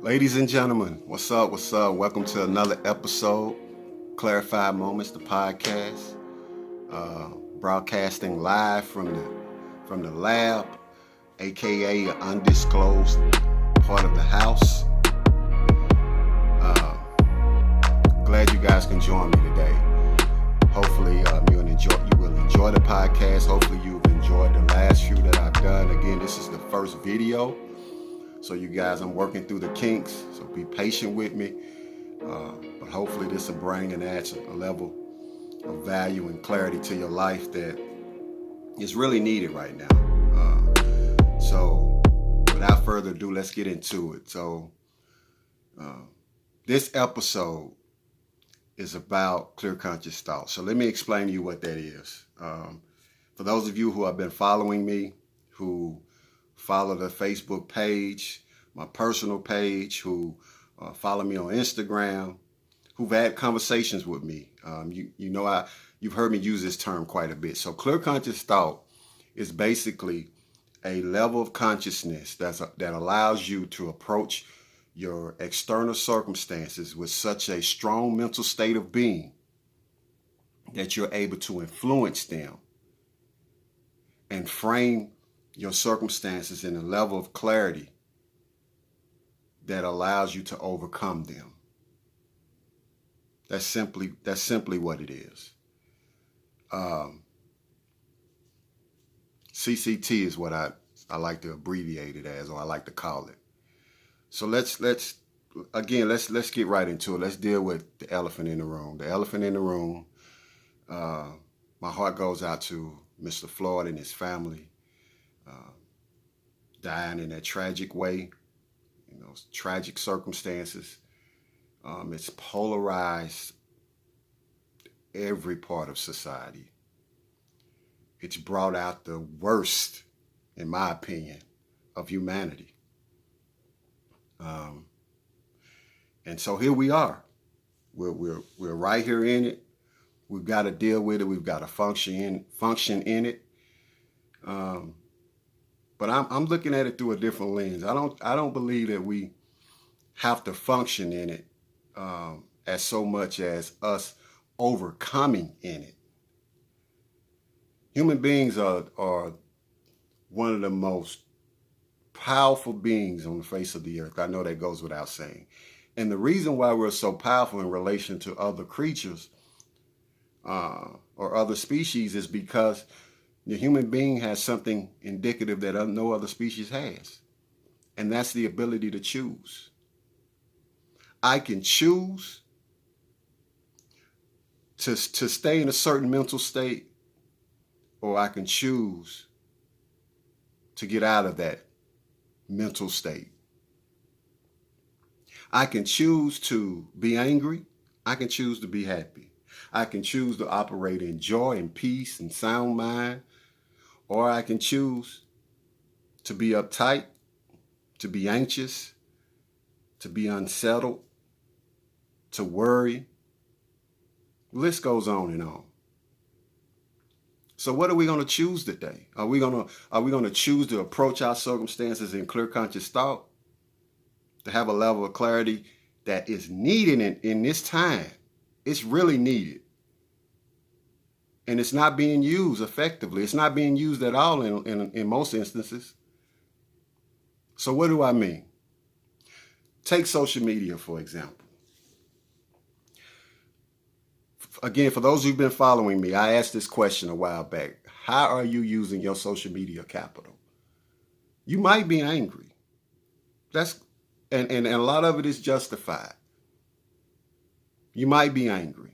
Ladies and gentlemen, what's up? What's up? Welcome to another episode, Clarified Moments, the podcast, broadcasting live from the lab, aka an undisclosed part of the house. Glad you guys can join me today. Hopefully, you will enjoy the podcast. Hopefully, you've enjoyed the last few that I've done. Again, this is the first video. So you guys, I'm working through the kinks, so be patient with me. But hopefully this will bring and add a level of value and clarity to your life that is really needed right now. So without further ado, let's get into it. So this episode is about clear conscious thought. So let me explain to you what that is. For those of you who have been following me, who follow the Facebook page, my personal page, who follow me on Instagram, who've had conversations with me. You've heard me use this term quite a bit. So clear conscious thought is basically a level of consciousness that allows you to approach your external circumstances with such a strong mental state of being that you're able to influence them and frame your circumstances in a level of clarity that allows you to overcome them. That's simply what it is. CCT is what I like to abbreviate it as, or I like to call it. So let's get right into it. Let's deal with the elephant in the room. The elephant in the room. My heart goes out to Mr. Floyd and his family. Dying in that tragic way, tragic circumstances. It's polarized every part of society. It's brought out the worst, in my opinion, of humanity. And so here we are. We're right here in it. We've got to deal with it. We've got to function in it. But I'm looking at it through a different lens. I don't believe that we have to function in it as so much as us overcoming in it. Human beings are one of the most powerful beings on the face of the earth. I know that goes without saying. And the reason why we're so powerful in relation to other creatures or other species is because the human being has something indicative that no other species has. And that's the ability to choose. I can choose to stay in a certain mental state, or I can choose to get out of that mental state. I can choose to be angry. I can choose to be happy. I can choose to operate in joy and peace and sound mind. Or I can choose to be uptight, to be anxious, to be unsettled, to worry. The list goes on and on. So what are we going to choose today? Are we going to choose to approach our circumstances in clear conscious thought, to have a level of clarity that is needed in this time? It's really needed. And it's not being used effectively. It's not being used at all in most instances. So what do I mean? Take social media, for example. Again, for those who've been following me, I asked this question a while back. How are you using your social media capital? You might be angry. And a lot of it is justified. You might be angry.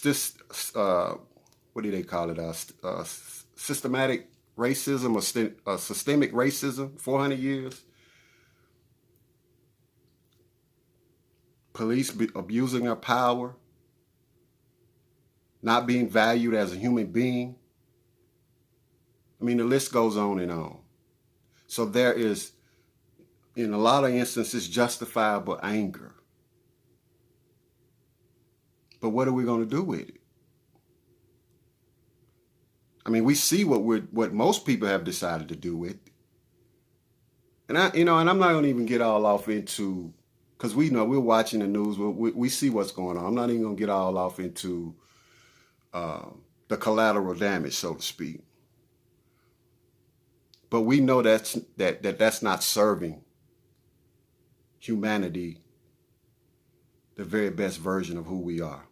What do they call it? Systematic racism or systemic racism, 400 years. Police abusing their power, not being valued as a human being. I mean, the list goes on and on. So there is, in a lot of instances, justifiable anger. But what are we going to do with it? I mean, we see what most people have decided to do with it. And I'm not gonna even get all off into, because we know we're watching the news, we see what's going on. I'm not even gonna get all off into uh, the collateral damage, so to speak. But we know that's not serving humanity, the very best version of who we are,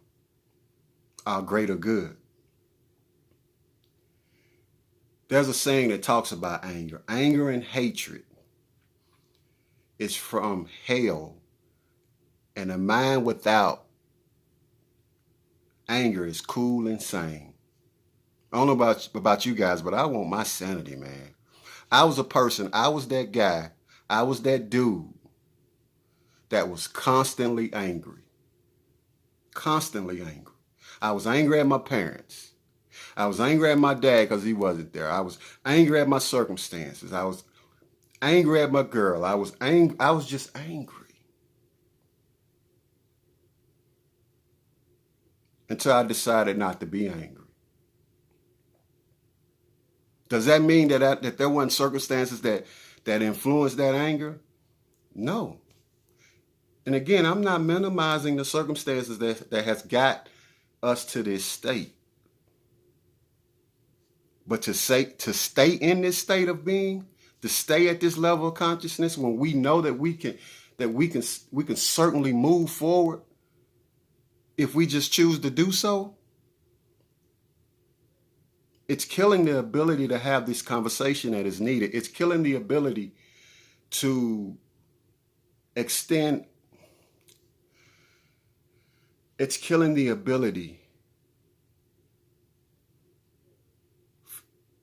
our greater good. There's a saying that talks about anger. Anger and hatred is from hell, and a mind without anger is cool and sane. I don't know about you guys, but I want my sanity, man. I was that guy, I was that dude that was constantly angry. Constantly angry. I was angry at my parents. I was angry at my dad because he wasn't there. I was angry at my circumstances. I was angry at my girl. I was just angry. Until I decided not to be angry. Does that mean that there weren't circumstances that influenced that anger? No. And again, I'm not minimizing the circumstances that has got us to this state. But to stay in this state of being, to stay at this level of consciousness, when we know that we can certainly move forward if we just choose to do so, it's killing the ability to have this conversation that is needed. It's killing the ability to extend. It's killing the ability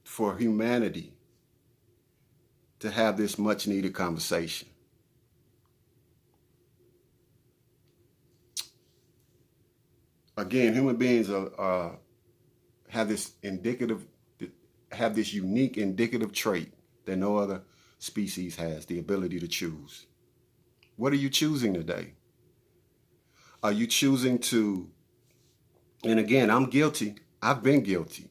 for humanity to have this much needed conversation. Again, human beings have this unique indicative trait that no other species has, the ability to choose. What are you choosing today? Are you choosing to, and again, I'm guilty, I've been guilty,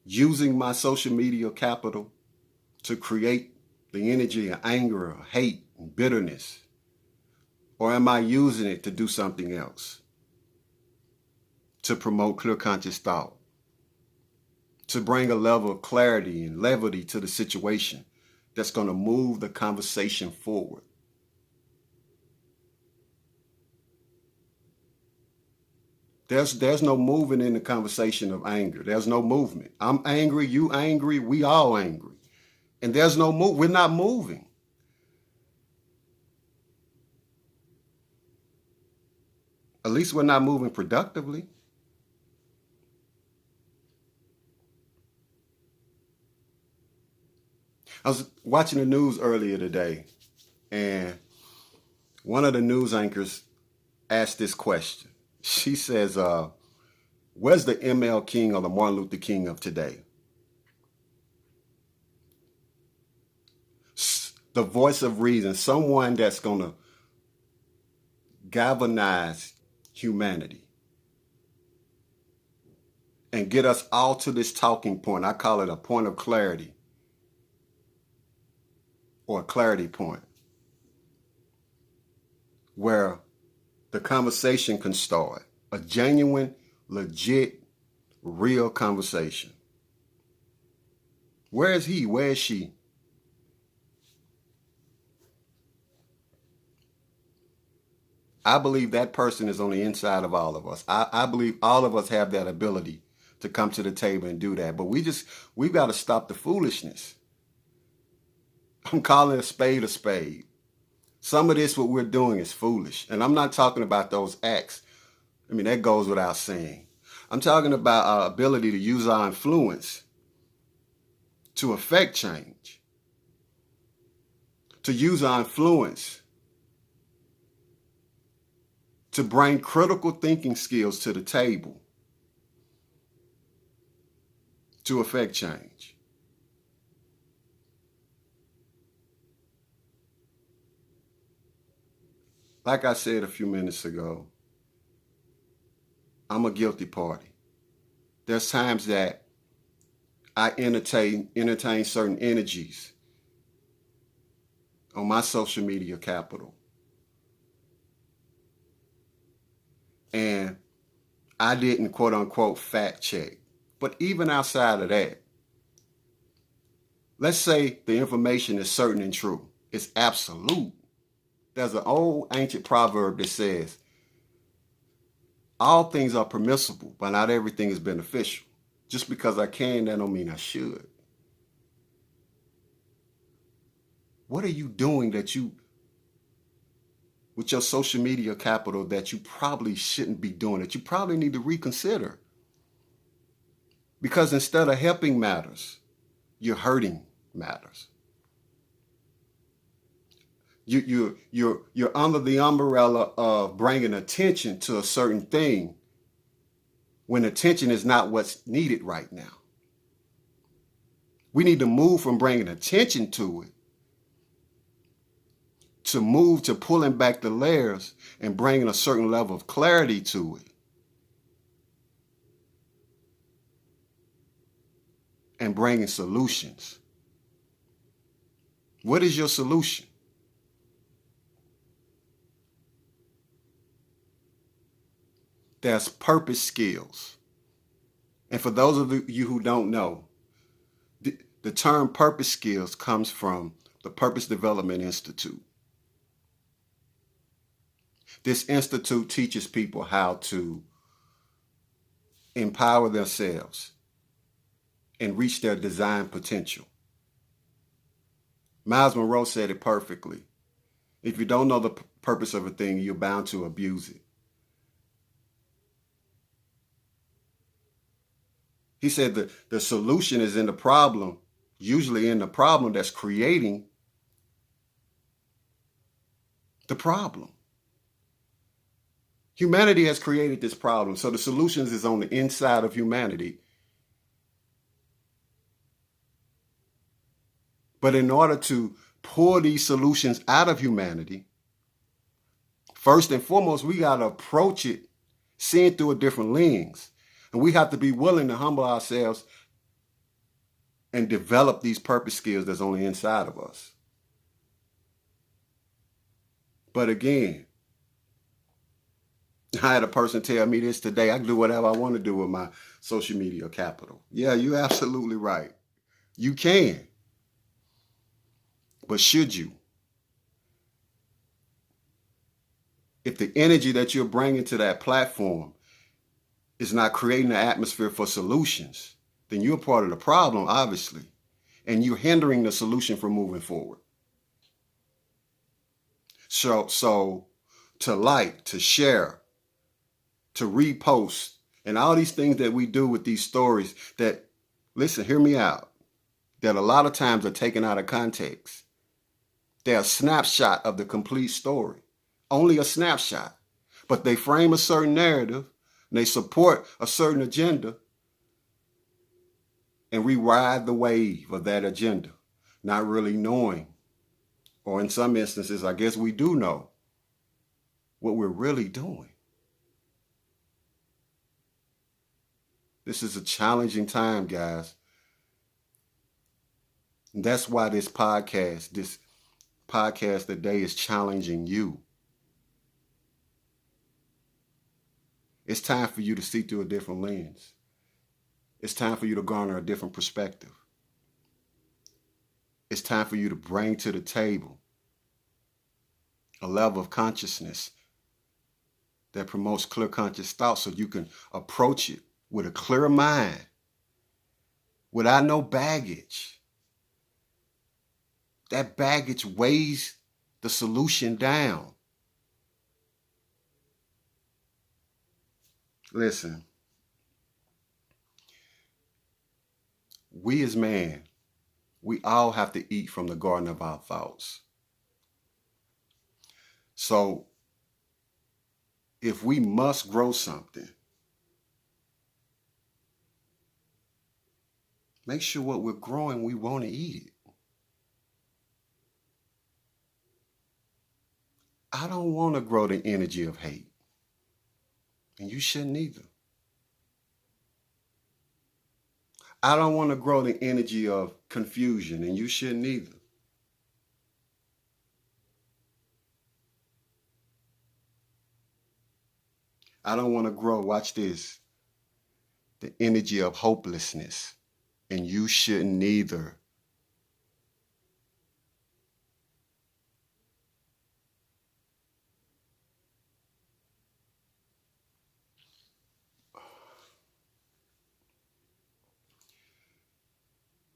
using my social media capital to create the energy of anger or hate and bitterness? Or am I using it to do something else? To promote clear conscious thought, to bring a level of clarity and levity to the situation that's going to move the conversation forward. There's no moving in the conversation of anger. There's no movement. I'm angry, you angry, we all angry. And there's no move. We're not moving. At least we're not moving productively. I was watching the news earlier today, and one of the news anchors asked this question. She says, where's the ML King or the Martin Luther King of today? The voice of reason, someone that's going to galvanize humanity and get us all to this talking point. I call it a point of clarity, or a clarity point, where the conversation can start. A genuine, legit, real conversation. Where is he? Where is she? I believe that person is on the inside of all of us. I believe all of us have that ability to come to the table and do that. But we've got to stop the foolishness. I'm calling a spade a spade. Some of this, what we're doing, is foolish. And I'm not talking about those acts. I mean, that goes without saying. I'm talking about our ability to use our influence to affect change. To use our influence to bring critical thinking skills to the table to affect change. Like I said a few minutes ago, I'm a guilty party. There's times that I entertain certain energies on my social media capital. And I didn't quote unquote fact check. But even outside of that, let's say the information is certain and true. It's absolute. There's an old ancient proverb that says, all things are permissible, but not everything is beneficial. Just because I can, that don't mean I should. What are you doing that you, with your social media capital, that you probably shouldn't be doing, that you probably need to reconsider? Because instead of helping matters, you're hurting matters. You're under the umbrella of bringing attention to a certain thing when attention is not what's needed right now. We need to move from bringing attention to it to move to pulling back the layers and bringing a certain level of clarity to it. And bringing solutions. What is your solution? There's purpose skills. And for those of you who don't know, the term purpose skills comes from the Purpose Development Institute. This institute teaches people how to empower themselves and reach their design potential. Miles Monroe said it perfectly. If you don't know the purpose of a thing, you're bound to abuse it. He said that the solution is in the problem, usually in the problem that's creating the problem. Humanity has created this problem, so the solutions is on the inside of humanity. But in order to pull these solutions out of humanity, first and foremost, we got to approach it seeing through a different lens. And we have to be willing to humble ourselves and develop these purpose skills that's on the inside of us. But again, I had a person tell me this today. I can do whatever I want to do with my social media capital. Yeah, you're absolutely right. You can. But should you? If the energy that you're bringing to that platform is not creating an atmosphere for solutions, then you're part of the problem, obviously. And you're hindering the solution from moving forward. So to like, to share, to repost, and all these things that we do with these stories that, listen, hear me out, that a lot of times are taken out of context. They're a snapshot of the complete story. Only a snapshot. But they frame a certain narrative, and they support a certain agenda, and we ride the wave of that agenda, not really knowing, or in some instances, I guess we do know what we're really doing. This is a challenging time, guys. And that's why this podcast today is challenging you. It's time for you to see through a different lens. It's time for you to garner a different perspective. It's time for you to bring to the table a level of consciousness that promotes clear conscious thought so you can approach it with a clear mind, without no baggage. That baggage weighs the solution down. Listen, we as man, we all have to eat from the garden of our thoughts. So if we must grow something, make sure what we're growing, we want to eat it. I don't want to grow the energy of hate. And you shouldn't either. I don't want to grow the energy of confusion, and you shouldn't either. I don't want to grow. Watch this. The energy of hopelessness. And you shouldn't neither.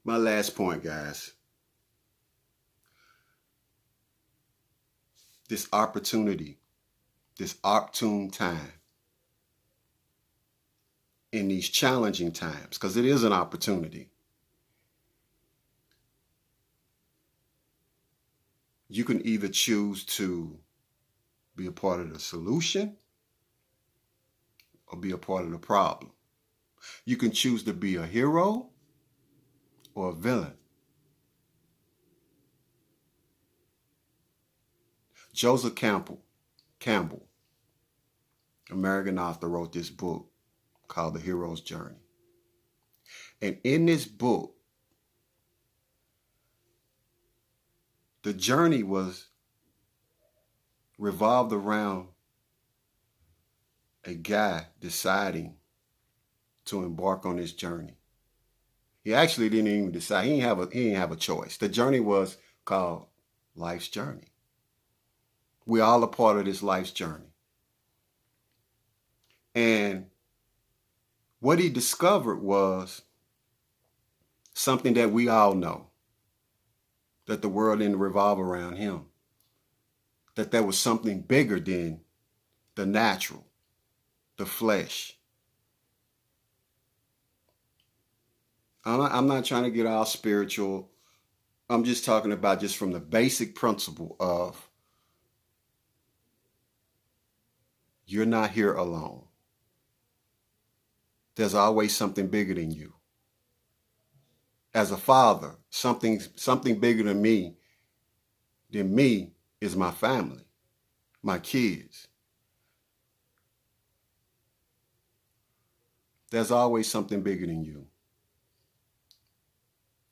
My last point, guys. This opportunity, this opportune time in these challenging times, because it is an opportunity. You can either choose to be a part of the solution or be a part of the problem. You can choose to be a hero or a villain. Joseph Campbell, American author, wrote this book called The Hero's Journey. And in this book, the journey was revolved around a guy deciding to embark on this journey. He actually didn't even decide. He didn't have a choice. The journey was called life's journey. We all a part of this life's journey. And what he discovered was something that we all know, that the world didn't revolve around him, that there was something bigger than the natural, the flesh. I'm not trying to get all spiritual. I'm just talking about just from the basic principle of you're not here alone. There's always something bigger than you. As a father, something bigger than me is my family, my kids. There's always something bigger than you.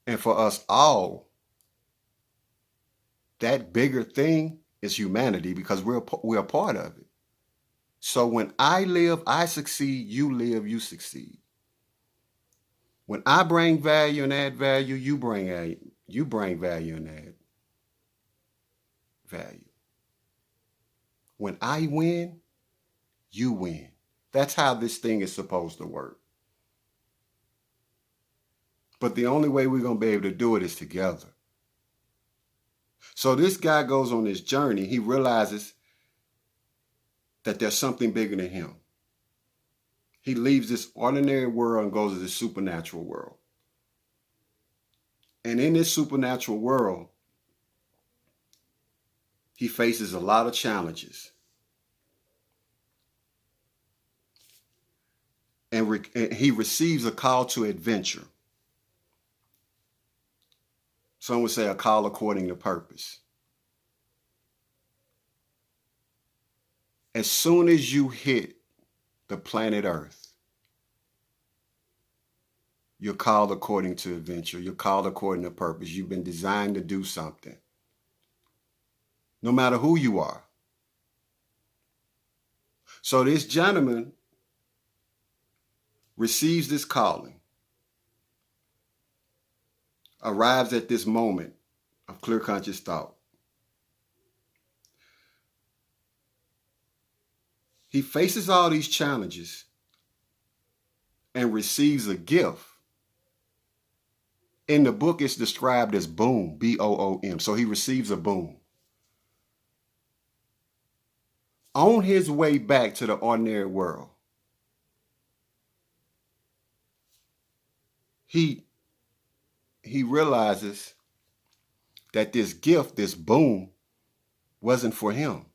And for us all, that bigger thing is humanity, because we're a part of it. So when I live, I succeed. You live, you succeed. When I bring value and add value, you bring value and add value. When I win, you win. That's how this thing is supposed to work. But the only way we're going to be able to do it is together. So this guy goes on this journey. He realizes that there's something bigger than him. He leaves this ordinary world and goes to this supernatural world. And in this supernatural world, he faces a lot of challenges. And he receives a call to adventure. Some would say a call according to purpose. As soon as you hit the planet Earth, you're called according to adventure. You're called according to purpose. You've been designed to do something. No matter who you are. So this gentleman receives this calling, arrives at this moment of clear conscious thought. He faces all these challenges and receives a gift. In the book, it's described as boom, B-O-O-M. So he receives a boom. On his way back to the ordinary world, he realizes that this gift, this boom, wasn't for him.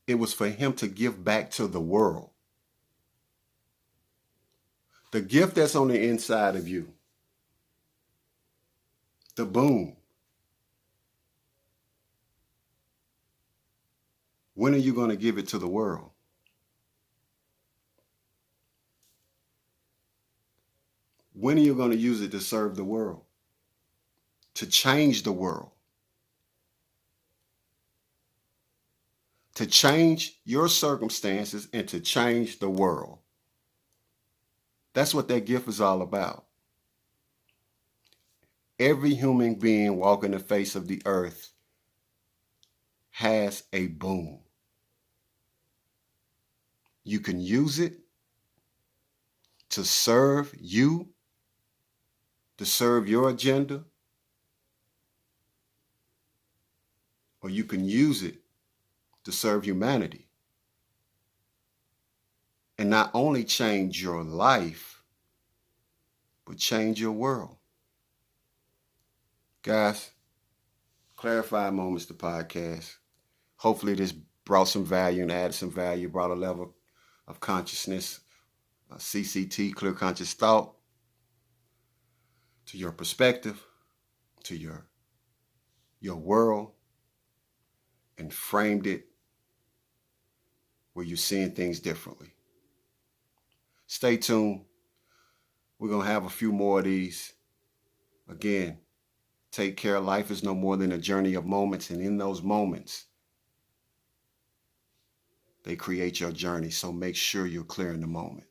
It was for him to give back to the world. The gift that's on the inside of you, the boom. When are you going to give it to the world? When are you going to use it to serve the world? To change the world? to change your circumstances and to change the world. That's what that gift is all about. Every human being walking the face of the earth has a boom. You can use it to serve you, to serve your agenda, or you can use it to serve humanity. And not only change your life, but change your world. Guys, Clarifying Moments, the podcast. Hopefully this brought some value and added some value, brought a level of consciousness, CCT, clear conscious thought, to your perspective, to your world, and framed it where you're seeing things differently. Stay tuned. We're going to have a few more of these. Again, take care. Life is no more than a journey of moments, and in those moments, they create your journey. So make sure you're clear in the moment.